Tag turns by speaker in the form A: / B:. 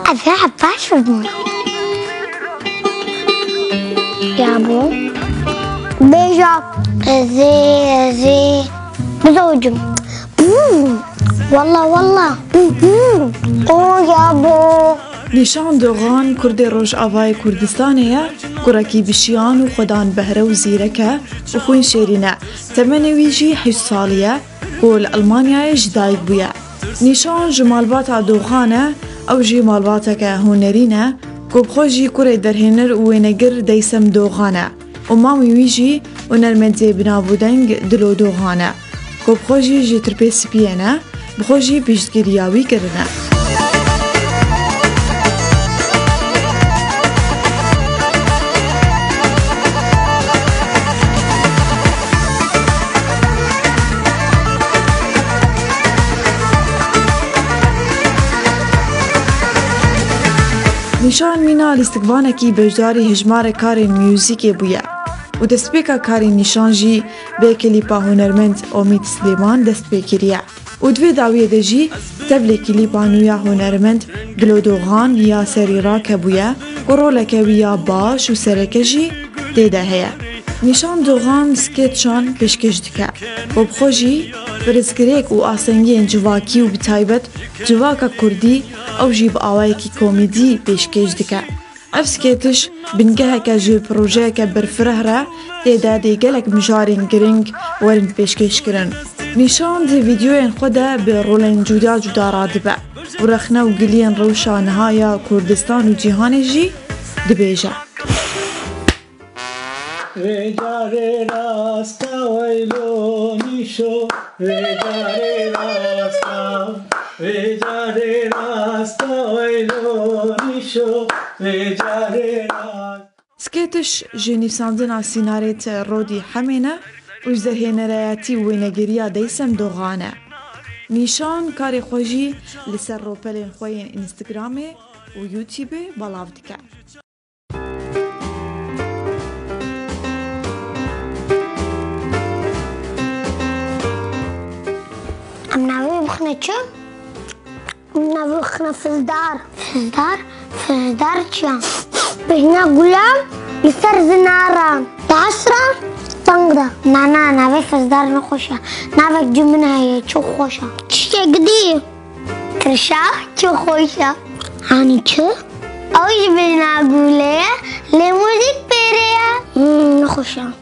A: أبي عباس بمون يا أبو بيجا زي بزوجم والله أوه يا أبو
B: نیشان دوغان کرد روش آوای کردستانیه کرکی بشیان و خدان بهره و زیرکه و خوین شیرینه تمنویجی 8 سالیه و لألمانیای جدایک بویه نیشان جمالباتا دوغانه او جی مالباتا که هنرینه که بخوشی کره درهنر و وینگر دیسم دوغانه و مامی ویجی و نرمدزی بنابودنگ دلو دوغانه که بخوشی جی ترپی سپینه بخوشی پیشتگیریاوی کرنه نیشان مینا لیستگوانه کی بجداری هجمار کاری میوزیکی بویه و دستپیکا کاری نیشان جی به کلیپا هنرمند امید سلیمان دستپیکریه و دوی داویه ده جی تبلی کلیپا نویا هنرمند دلودوغان یا سری راکه بویه و رولکه ویا باش و سرکه جی دیده هیه نیشان دوغان سکیتشان پیشکش دکه و بخوشی برزگریک و آسنگین جواکی و بتایبت جواکا کردی او جی با آوائی کی کومیدی پیشکش دکه اف سکیتش بنگه که جو پروژه که برفره را دیده دیگلک مجارین گرنگ ورن پیشکش کرن نیشان دی ویدیوین خوده به رولین جدا رادبه و رخنه و گلین روشانهای کردستان و جیهان جی دبیجه
C: Regare rasta oilo nisho, regare rasta oilo nisho, regare rasta.
B: سکیتش جنیفساندنا سیناریت رودی همینه و زرهنرایتی و نگریا دیسم دوغانه. نیشان کاری خوشی لسر روپلین خوین اینستاگرامی و یوتیوب بالاو دکه.
A: ام ناوی بخنه چه؟ ام ناوی بخنه فزدار چه؟ بهنا گلام لسر زنارم تعصرا تنگدا نه ناوی فزدار نخوشه ناوی جمنه هیه چو خوشه چه گدی؟ کرشا چو خوشه هانی چه؟ اوی بهنا گوله لیموزیک پیره نخوشه